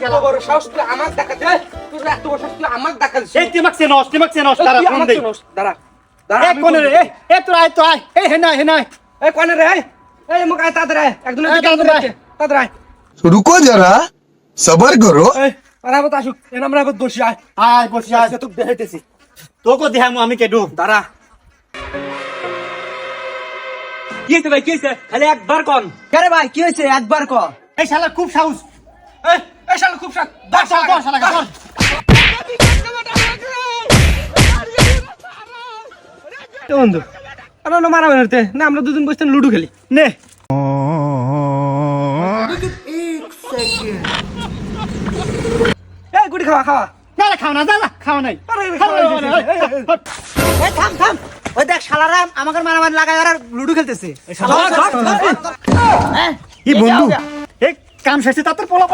এত বড় সাহস তুই আমাকে দেখাতে তুই এত বড় সাহস তুই আমাকে দেখাচ্ছিস এই টিমাকছে নস তারা ফোন দেই দাঁড়া এ কোনে রে এ তোর আয় এই হেনাই এই কোনে রে এই মুখ আয় তাড়াতাড়ি আয় একদম তাড়াতাড়ি আয় रुको जरा सबर करो এই আরাবত আসুক এর আমরা আবার বসি আয় আয় বসি আয় তোকে দেখাইতেছি তোকে দেখামু আমি কেডু দাঁড়া কি হইছে ভাই কি হইছে খালি একবার কোন আরে ভাই কি হয়েছে একবার ক এই শালা খুব সাহস এই শালা খুব সাত দর শালা দর বন্ধু আমরা মারা বেরোতে না আমরা দুজন বসে লুডো খেলি নে এই গুড়ি খাওয়া খাওয়া না খাও না দাদা খাও নাই এই থাম থাম ওই দেখ শালারা আমাকে মারামারি লাগায় আর লুডো খেলতেছে কি বন্ধু এই কাম শেষে তাদের পোলা